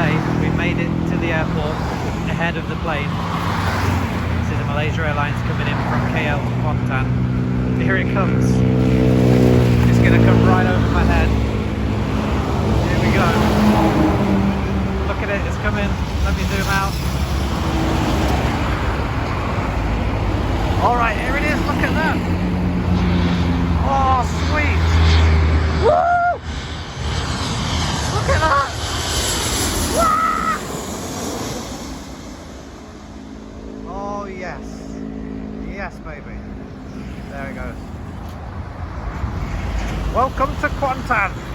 day. We made it to the airport ahead of the plane. This is the Malaysia Airlines coming in from KL to Kuantan. Here it comes. It's going to come right over my head. Here we go. Look at it, it's coming. Let me zoom out. Alright, here it is, look at that. Oh, sweet. Woo! Look at that. Woo! Oh, yes. Yes, baby. There it goes. Welcome to Kuantan.